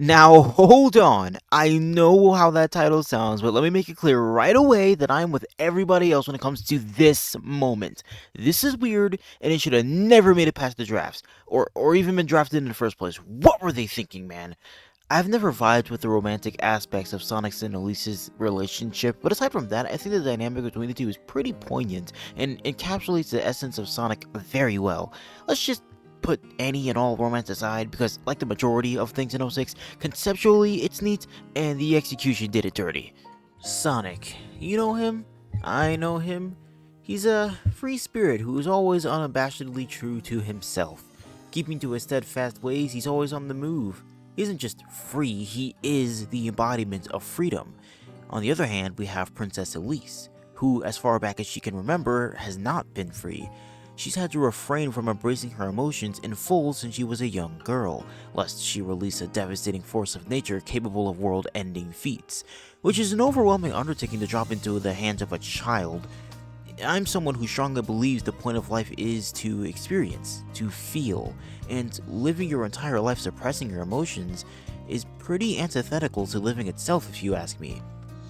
Now, hold on. I know how that title sounds, but let me make it clear right away that I'm with everybody else when it comes to this moment. This is weird, and it should have never made it past the drafts, or even been drafted in the first place. What were they thinking, man? I've never vibed with the romantic aspects of Sonic's and Elise's relationship, but aside from that, I think the dynamic between the two is pretty poignant and encapsulates the essence of Sonic very well. Let's just put any and all romance aside, because like the majority of things in '06, conceptually it's neat, and the execution did it dirty. Sonic, you know him? I know him. He's a free spirit who is always unabashedly true to himself. Keeping to his steadfast ways, he's always on the move. He isn't just free, he is the embodiment of freedom. On the other hand, we have Princess Elise, who, as far back as she can remember, has not been free. She's had to refrain from embracing her emotions in full since she was a young girl, lest she release a devastating force of nature capable of world-ending feats, which is an overwhelming undertaking to drop into the hands of a child. I'm someone who strongly believes the point of life is to experience, to feel, and living your entire life suppressing your emotions is pretty antithetical to living itself if you ask me.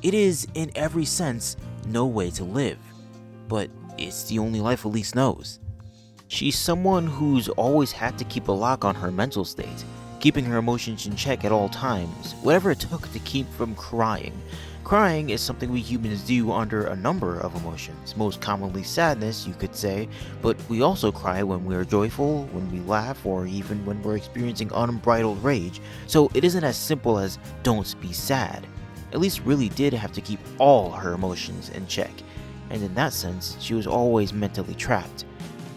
It is, in every sense, no way to live, but it's the only life Elise knows. She's someone who's always had to keep a lock on her mental state, keeping her emotions in check at all times, whatever it took to keep from crying. Crying is something we humans do under a number of emotions, most commonly sadness, you could say, but we also cry when we're joyful, when we laugh, or even when we're experiencing unbridled rage, so it isn't as simple as don't be sad. Elise really did have to keep all her emotions in check, and in that sense, she was always mentally trapped.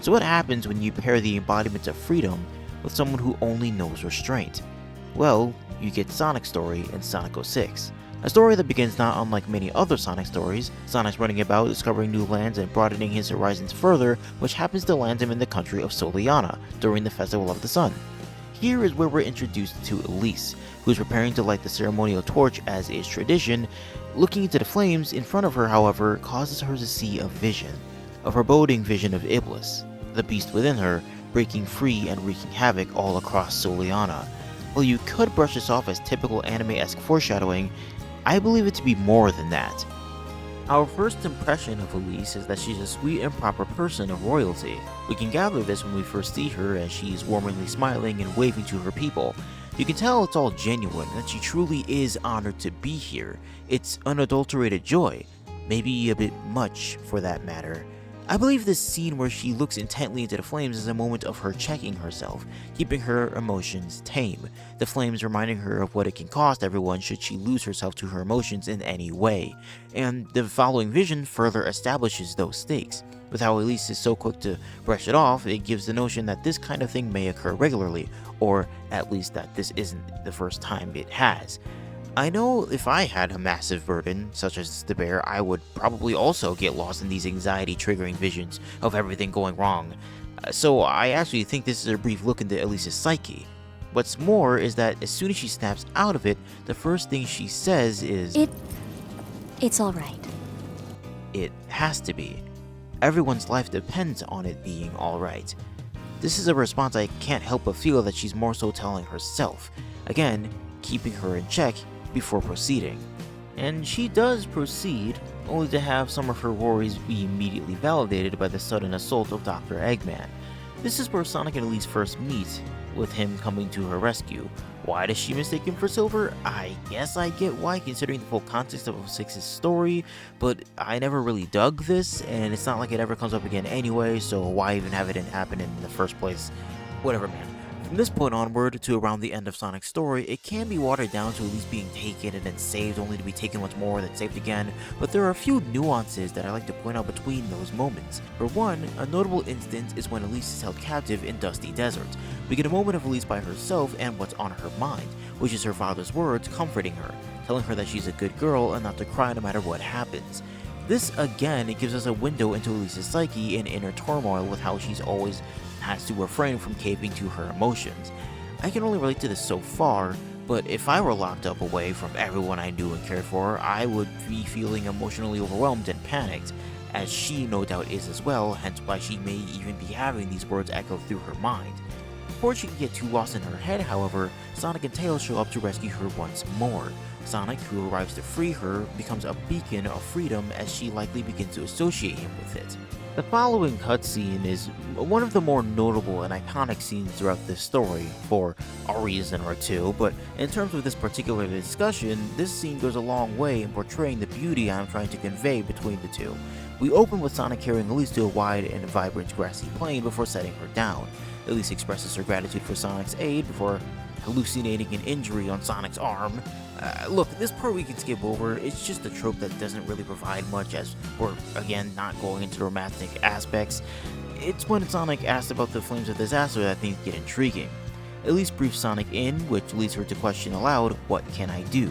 So what happens when you pair the embodiment of freedom with someone who only knows restraint? Well, you get Sonic's story in Sonic 06. A story that begins not unlike many other Sonic stories, Sonic's running about, discovering new lands and broadening his horizons further, which happens to land him in the country of Soliana during the Festival of the Sun. Here is where we're introduced to Elise, who is preparing to light the ceremonial torch as is tradition. Looking into the flames in front of her, however, causes her to see a vision, a foreboding vision of Iblis, the beast within her, breaking free and wreaking havoc all across Soliana. While you could brush this off as typical anime-esque foreshadowing, I believe it to be more than that. Our first impression of Elise is that she's a sweet and proper person of royalty. We can gather this when we first see her as she's warmly smiling and waving to her people. You can tell it's all genuine, that she truly is honored to be here. It's unadulterated joy, maybe a bit much for that matter. I believe this scene where she looks intently into the flames is a moment of her checking herself, keeping her emotions tame, the flames reminding her of what it can cost everyone should she lose herself to her emotions in any way, and the following vision further establishes those stakes. With how Elise is so quick to brush it off, it gives the notion that this kind of thing may occur regularly, or at least that this isn't the first time it has. I know if I had a massive burden, such as the bear, I would probably also get lost in these anxiety-triggering visions of everything going wrong. So I actually think this is a brief look into Elise's psyche. What's more is that as soon as she snaps out of it, the first thing she says is, It's alright. It has to be. Everyone's life depends on it being alright. This is a response I can't help but feel that she's more so telling herself, again, keeping her in check before proceeding. And she does proceed, only to have some of her worries be immediately validated by the sudden assault of Dr. Eggman. This is where Sonic and Elise first meet, with him coming to her rescue. Why does she mistake him for Silver? I guess I get why, considering the full context of 06's story, but I never really dug this, and it's not like it ever comes up again anyway, so why even have it happen in the first place? Whatever, man. From this point onward to around the end of Sonic's story, it can be watered down to Elise being taken and then saved only to be taken once more, then saved again, but there are a few nuances that I like to point out between those moments. For one, a notable instance is when Elise is held captive in Dusty Desert. We get a moment of Elise by herself and what's on her mind, which is her father's words comforting her, telling her that she's a good girl and not to cry no matter what happens. This again, it gives us a window into Elise's psyche and inner turmoil with how she's always has to refrain from caving to her emotions. I can only relate to this so far, but if I were locked up away from everyone I knew and cared for, I would be feeling emotionally overwhelmed and panicked, as she no doubt is as well, hence why she may even be having these words echo through her mind. Before she can get too lost in her head, however, Sonic and Tails show up to rescue her once more. Sonic, who arrives to free her, becomes a beacon of freedom as she likely begins to associate him with it. The following cutscene is one of the more notable and iconic scenes throughout this story, for a reason or two, but in terms of this particular discussion, this scene goes a long way in portraying the beauty I'm trying to convey between the two. We open with Sonic carrying Elise to a wide and vibrant grassy plain before setting her down. Elise expresses her gratitude for Sonic's aid before hallucinating an injury on Sonic's arm. Look, this part we can skip over. It's just a trope that doesn't really provide much, as we're, again, not going into romantic aspects. It's when Sonic asks about the Flames of Disaster that things get intriguing. Elise briefs Sonic in, which leads her to question aloud, what can I do?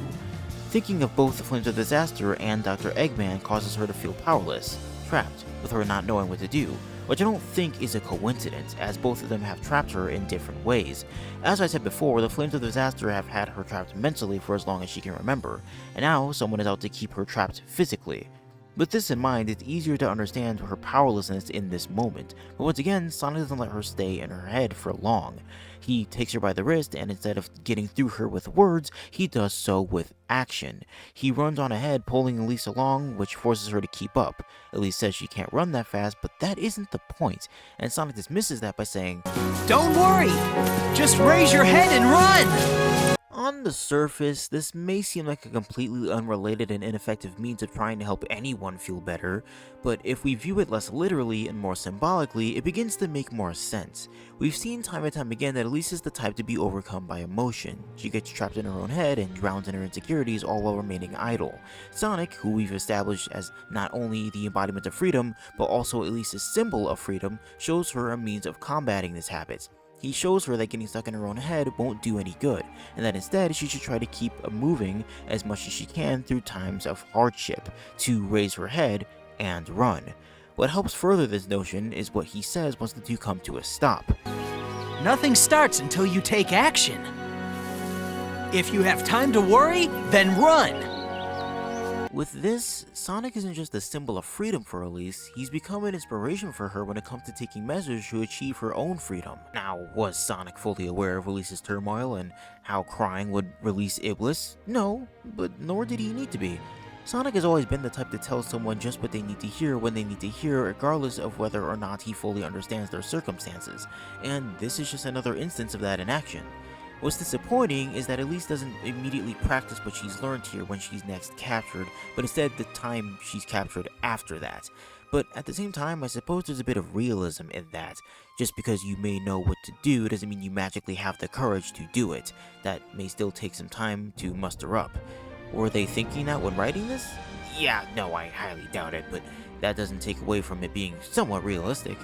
Thinking of both the Flames of Disaster and Dr. Eggman causes her to feel powerless, trapped, with her not knowing what to do, which I don't think is a coincidence, as both of them have trapped her in different ways. As I said before, the Flames of Disaster have had her trapped mentally for as long as she can remember, and now someone is out to keep her trapped physically. With this in mind, it's easier to understand her powerlessness in this moment, but once again, Sonic doesn't let her stay in her head for long. He takes her by the wrist, and instead of getting through her with words, he does so with action. He runs on ahead, pulling Elise along, which forces her to keep up. Elise says she can't run that fast, but that isn't the point, and Sonic dismisses that by saying, "Don't worry! Just raise your head and run!" on the surface, this may seem like a completely unrelated and ineffective means of trying to help anyone feel better, but if we view it less literally and more symbolically, it begins to make more sense. We've seen time and time again that Elise is the type to be overcome by emotion. She gets trapped in her own head and drowns in her insecurities, all while remaining idle. Sonic, who we've established as not only the embodiment of freedom, but also Elise's symbol of freedom, shows her a means of combating this habit. He shows her that getting stuck in her own head won't do any good, and that instead she should try to keep moving as much as she can through times of hardship, to raise her head and run. What helps further this notion is what he says once the two come to a stop. Nothing starts until you take action. If you have time to worry, then run! With this, Sonic isn't just a symbol of freedom for Elise, he's become an inspiration for her when it comes to taking measures to achieve her own freedom. Now, was Sonic fully aware of Elise's turmoil and how crying would release Iblis? No, but nor did he need to be. Sonic has always been the type to tell someone just what they need to hear when they need to hear, regardless of whether or not he fully understands their circumstances, and this is just another instance of that in action. What's disappointing is that Elise doesn't immediately practice what she's learned here when she's next captured, but instead the time she's captured after that. But at the same time, I suppose there's a bit of realism in that. Just because you may know what to do doesn't mean you magically have the courage to do it. That may still take some time to muster up. Were they thinking that when writing this? Yeah, no, I highly doubt it, but that doesn't take away from it being somewhat realistic.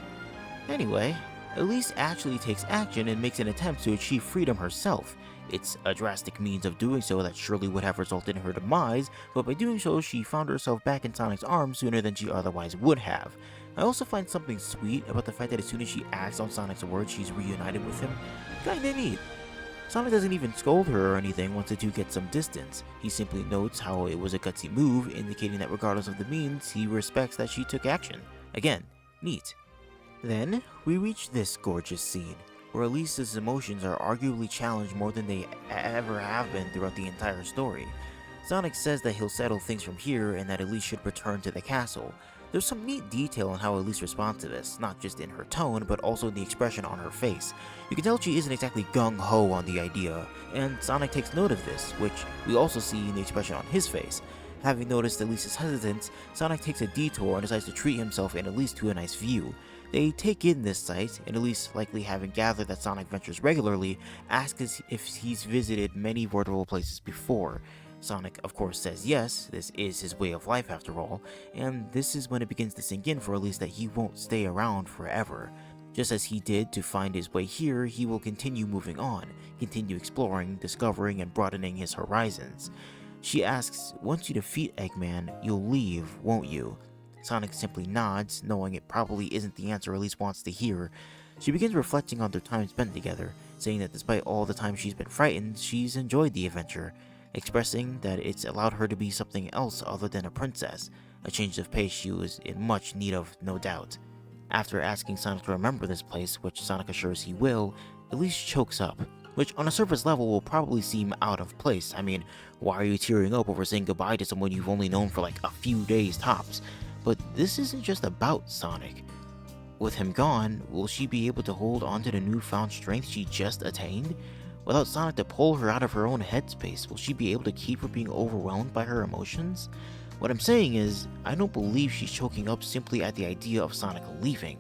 Anyway, Elise actually takes action and makes an attempt to achieve freedom herself. It's a drastic means of doing so that surely would have resulted in her demise, but by doing so, she found herself back in Sonic's arms sooner than she otherwise would have. I also find something sweet about the fact that as soon as she acts on Sonic's words, she's reunited with him. Kinda neat. Sonic doesn't even scold her or anything once the two get some distance. He simply notes how it was a gutsy move, indicating that regardless of the means, he respects that she took action. Again, neat. Then, we reach this gorgeous scene, where Elise's emotions are arguably challenged more than they ever have been throughout the entire story. Sonic says that he'll settle things from here and that Elise should return to the castle. There's some neat detail in how Elise responds to this, not just in her tone, but also in the expression on her face. You can tell she isn't exactly gung-ho on the idea, and Sonic takes note of this, which we also see in the expression on his face. Having noticed Elise's hesitance, Sonic takes a detour and decides to treat himself and Elise to a nice view. They take in this sight, and Elise, likely having gathered that Sonic ventures regularly, asks if he's visited many virtual places before. Sonic, of course, says yes, this is his way of life after all, and this is when it begins to sink in for Elise that he won't stay around forever. Just as he did to find his way here, he will continue moving on, continue exploring, discovering, and broadening his horizons. She asks, once you defeat Eggman, you'll leave, won't you? Sonic simply nods, knowing it probably isn't the answer Elise wants to hear. She begins reflecting on their time spent together, saying that despite all the time she's been frightened, she's enjoyed the adventure, expressing that it's allowed her to be something else other than a princess, a change of pace she was in much need of, no doubt. After asking Sonic to remember this place, which Sonic assures he will, Elise chokes up, which on a surface level will probably seem out of place. I mean, why are you tearing up over saying goodbye to someone you've only known for like a few days tops? But this isn't just about Sonic. With him gone, will she be able to hold onto the newfound strength she just attained? Without Sonic to pull her out of her own headspace, will she be able to keep from being overwhelmed by her emotions? What I'm saying is, I don't believe she's choking up simply at the idea of Sonic leaving.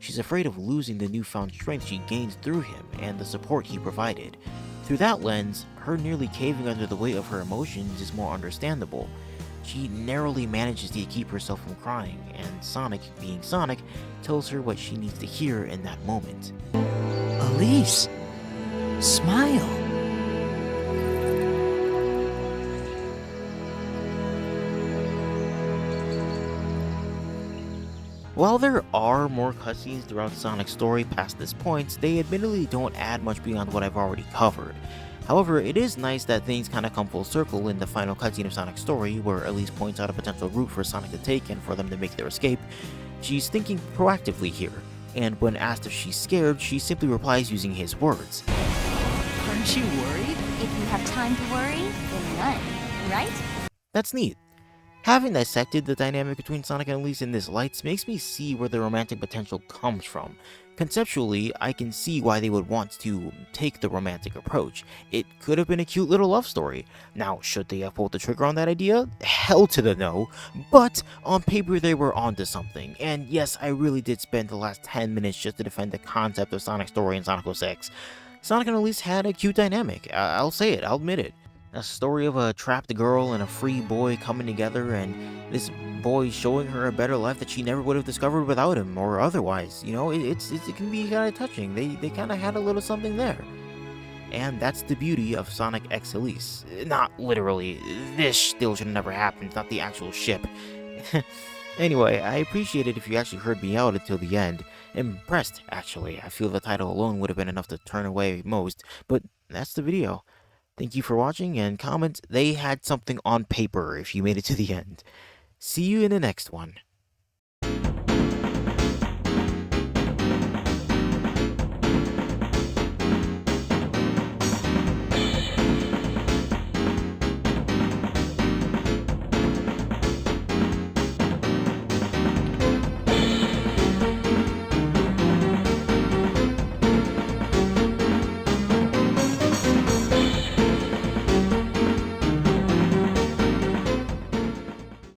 She's afraid of losing the newfound strength she gains through him and the support he provided. Through that lens, her nearly caving under the weight of her emotions is more understandable. She narrowly manages to keep herself from crying, and Sonic, being Sonic, tells her what she needs to hear in that moment. Elise, smile. While there are more cutscenes throughout Sonic's story past this point, they admittedly don't add much beyond what I've already covered. However, it is nice that things kinda come full circle in the final cutscene of Sonic's story, where Elise points out a potential route for Sonic to take and for them to make their escape. She's thinking proactively here, and when asked if she's scared, she simply replies using his words. Aren't you worried? If you have time to worry, then none, right? That's neat. Having dissected the dynamic between Sonic and Elise in this light makes me see where the romantic potential comes from. Conceptually, I can see why they would want to take the romantic approach. It could have been a cute little love story. Now, should they have pulled the trigger on that idea? Hell to the no. But on paper, they were onto something. And yes, I really did spend the last 10 minutes just to defend the concept of Sonic's story in Sonic 06. Sonic and Elise had a cute dynamic. I'll say it, I'll admit it. A story of a trapped girl and a free boy coming together, and this boy showing her a better life that she never would have discovered without him, or otherwise. You know, it can be kind of touching. They kind of had a little something there. And that's the beauty of Sonic X Elise. Not literally. This still should have never happened. It's not the actual ship. Anyway, I appreciate it if you actually heard me out until the end. Impressed, actually. I feel the title alone would have been enough to turn away most, but that's the video. Thank you for watching, and comment they had something on paper if you made it to the end. See you in the next one.